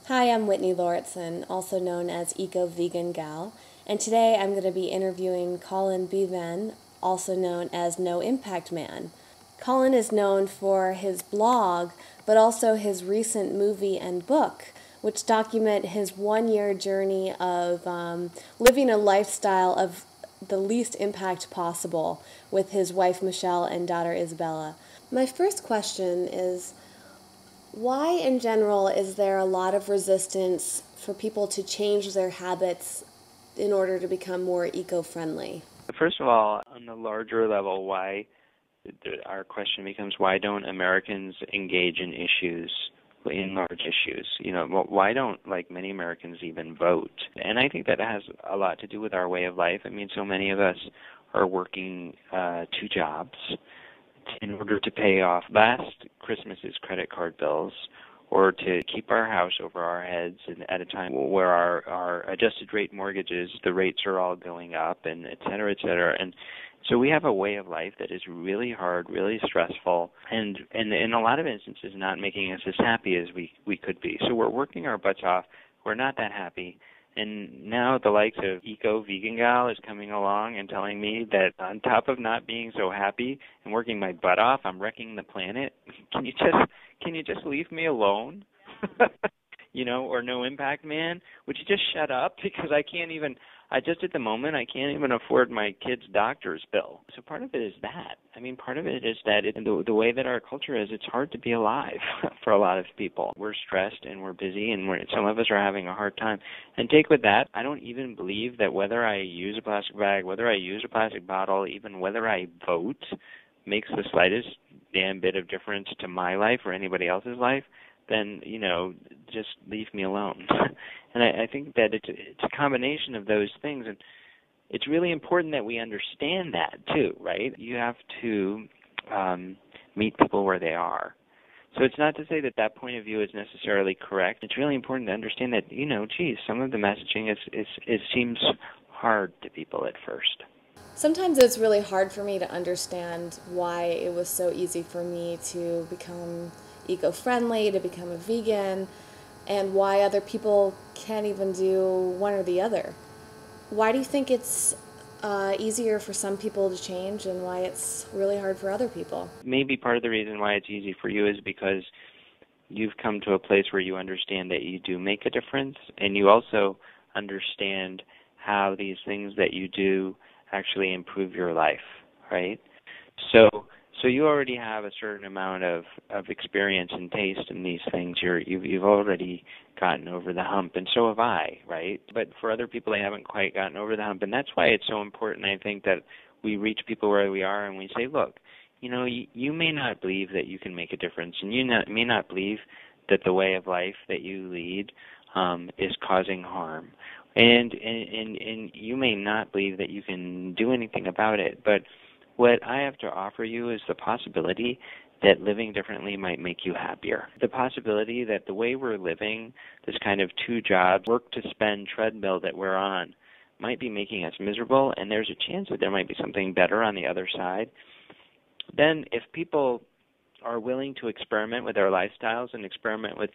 Hi, I'm Whitney Lauritsen, also known as Eco Vegan Gal, and today I'm going to be interviewing Colin Beavan, also known as No Impact Man. Colin is known for his blog, but also his recent movie and book, which document his one-year journey of living a lifestyle of the least impact possible with his wife Michelle and daughter Isabella. My first question is, why, in general, is there a lot of resistance for people to change their habits in order to become more eco-friendly? First of all, on the larger level, our question becomes, why don't Americans engage in large issues? Why don't, like many Americans, even vote? And I think that has a lot to do with our way of life. I mean, so many of us are working two jobs in order to pay off last Christmas's credit card bills, or to keep our house over our heads, and at a time where our adjusted rate mortgages, the rates are all going up, and et cetera, et cetera. And so we have a way of life that is really hard, really stressful, and in a lot of instances not making us as happy as we could be. So we're working our butts off. We're not that happy. And now the likes of Eco Vegan Gal is coming along and telling me that on top of not being so happy and working my butt off, I'm wrecking the planet. Can you just leave me alone? Or No Impact Man? Would you just shut up? Because at the moment, I can't even afford my kid's doctor's bill. So part of it is that. I mean, part of it is that the way that our culture is, it's hard to be alive for a lot of people. We're stressed and we're busy, and some of us are having a hard time. And take with that, I don't even believe that whether I use a plastic bag, whether I use a plastic bottle, even whether I vote, makes the slightest damn bit of difference to my life or anybody else's life. Then, just leave me alone. And I think that it's a combination of those things, and it's really important that we understand that too, right? You have to meet people where they are. So it's not to say that point of view is necessarily correct. It's really important to understand that, some of the messaging it seems hard to people at first. Sometimes it's really hard for me to understand why it was so easy for me to become eco-friendly, to become a vegan, and why other people can't even do one or the other. Why do you think it's easier for some people to change, and why it's really hard for other people? Maybe part of the reason why it's easy for you is because you've come to a place where you understand that you do make a difference, and you also understand how these things that you do actually improve your life, right? So you already have a certain amount of experience and taste in these things. You've already gotten over the hump, and so have I, right? But for other people, they haven't quite gotten over the hump, and that's why it's so important, I think, that we reach people where we are and we say, look, you may not believe that you can make a difference, and may not believe that the way of life that you lead is causing harm, and you may not believe that you can do anything about it, but what I have to offer you is the possibility that living differently might make you happier. The possibility that the way we're living, this kind of two jobs, work to spend treadmill that we're on, might be making us miserable, and there's a chance that there might be something better on the other side. Then if people are willing to experiment with their lifestyles and experiment with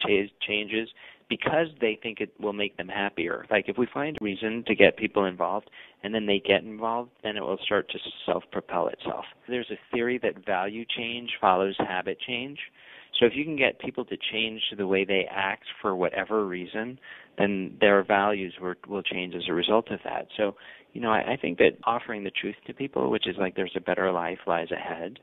changes because they think it will make them happier. Like if we find a reason to get people involved and then they get involved, then it will start to self-propel itself. There's a theory that value change follows habit change. So if you can get people to change the way they act for whatever reason, then their values will change as a result of that. So, I think that offering the truth to people, which is like there's a better life lies ahead,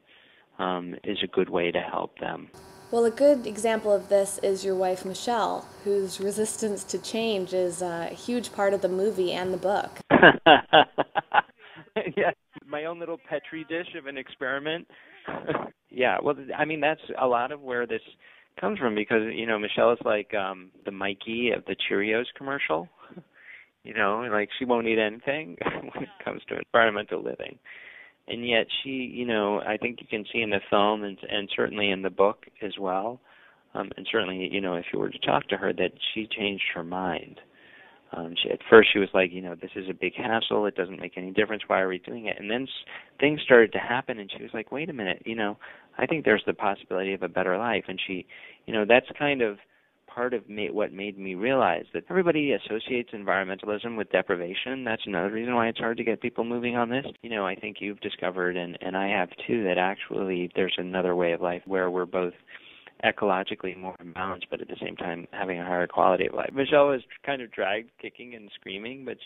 is a good way to help them. Well, a good example of this is your wife, Michelle, whose resistance to change is a huge part of the movie and the book. Yeah, my own little petri dish of an experiment. Yeah, well, I mean, that's a lot of where this comes from because, Michelle is like the Mikey of the Cheerios commercial. Like she won't eat anything when it comes to environmental living. And yet she, I think you can see in the film and certainly in the book as well, and certainly, if you were to talk to her, that she changed her mind. At first she was like, this is a big hassle. It doesn't make any difference. Why are we doing it? And then things started to happen, and she was like, wait a minute, I think there's the possibility of a better life. And she, that's kind of part of what made me realize that everybody associates environmentalism with deprivation. That's another reason why it's hard to get people moving on this. I think you've discovered, and I have too, that actually there's another way of life where we're both ecologically more imbalanced, but at the same time having a higher quality of life. Michelle was kind of dragged kicking and screaming, but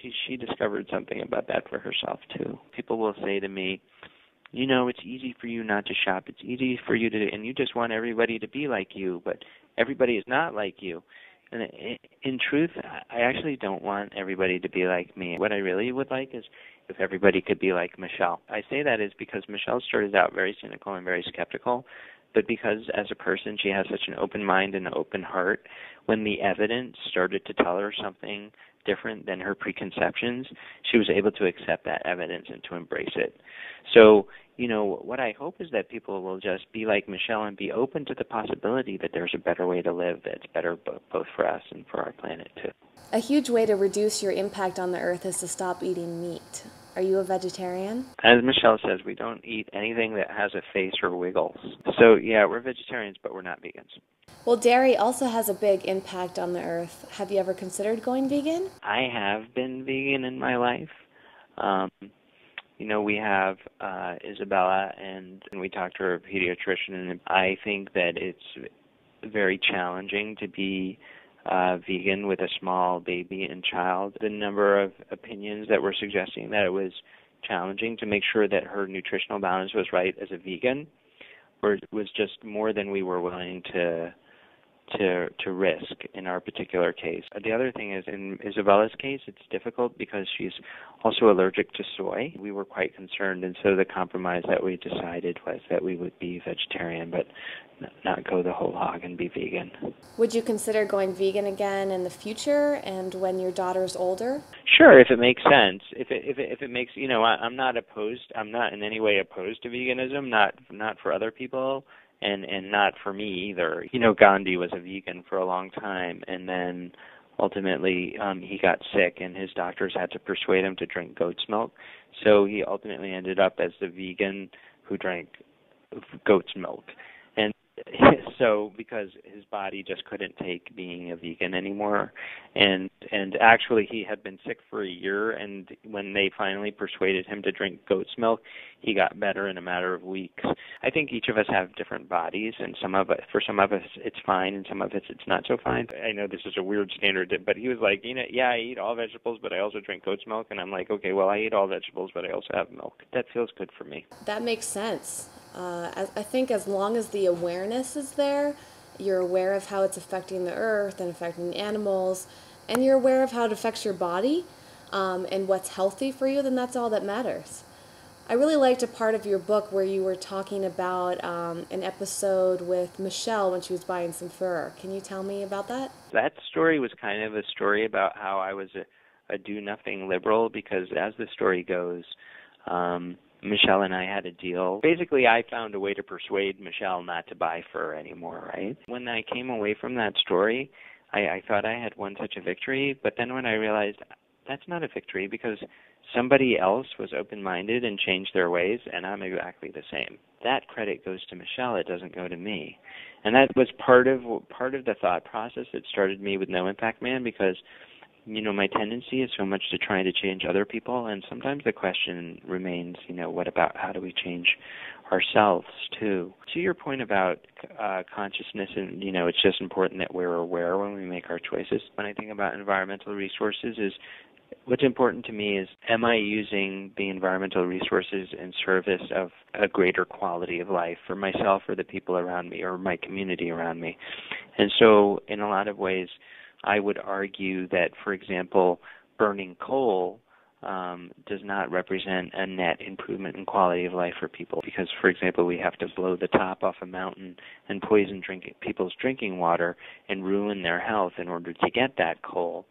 she discovered something about that for herself too. People will say to me, it's easy for you not to shop. It's easy for you to, and you just want everybody to be like you, but everybody is not like you. And in truth, I actually don't want everybody to be like me. What I really would like is if everybody could be like Michelle. I say that is because Michelle started out very cynical and very skeptical, but because as a person she has such an open mind and an open heart, when the evidence started to tell her something different than her preconceptions, she was able to accept that evidence and to embrace it. So, what I hope is that people will just be like Michelle and be open to the possibility that there's a better way to live that's better both for us and for our planet too. A huge way to reduce your impact on the earth is to stop eating meat. Are you a vegetarian? As Michelle says, we don't eat anything that has a face or wiggles. So, yeah, we're vegetarians, but we're not vegans. Well, dairy also has a big impact on the earth. Have you ever considered going vegan? I have been vegan in my life. We have Isabella, and we talked to her pediatrician, and I think that it's very challenging to be vegan with a small baby and child. The number of opinions that were suggesting that it was challenging to make sure that her nutritional balance was right as a vegan was just more than we were willing to risk in our particular case. The other thing is, in Isabella's case, it's difficult because she's also allergic to soy. We were quite concerned, and so the compromise that we decided was that we would be vegetarian, but not go the whole hog and be vegan. Would you consider going vegan again in the future and when your daughter's older? Sure, if it makes sense. If it makes, I'm not opposed. I'm not in any way opposed to veganism. Not for other people. And not for me either. Gandhi was a vegan for a long time, and then ultimately he got sick, and his doctors had to persuade him to drink goat's milk. So he ultimately ended up as the vegan who drank goat's milk. And so because his body just couldn't take being a vegan anymore, and actually he had been sick for a year, and when they finally persuaded him to drink goat's milk, he got better in a matter of weeks. I think each of us have different bodies, and for some of us it's fine, and some of us it's not so fine. I know this is a weird standard, but he was like, I eat all vegetables, but I also drink goat's milk, and I'm like, okay, well, I eat all vegetables, but I also have milk. That feels good for me. That makes sense. I think as long as the awareness is there, you're aware of how it's affecting the earth and affecting the animals, and you're aware of how it affects your body and what's healthy for you, then that's all that matters. I really liked a part of your book where you were talking about an episode with Michelle when she was buying some fur. Can you tell me about that? That story was kind of a story about how I was a do-nothing liberal, because as the story goes, Michelle and I had a deal. Basically, I found a way to persuade Michelle not to buy fur anymore, right? When I came away from that story, I thought I had won such a victory, but then when I realized that's not a victory, because somebody else was open-minded and changed their ways, and I'm exactly the same. That credit goes to Michelle. It doesn't go to me. And that was part of the thought process that started me with No Impact Man, because my tendency is so much to try to change other people, and sometimes the question remains, what about how do we change ourselves too? To your point about consciousness, and it's just important that we're aware when we make our choices. When I think about environmental resources, what's important to me is, am I using the environmental resources in service of a greater quality of life for myself or the people around me or my community around me? And so in a lot of ways, I would argue that, for example, burning coal does not represent a net improvement in quality of life for people, because, for example, we have to blow the top off a mountain and poison people's drinking water and ruin their health in order to get that coal.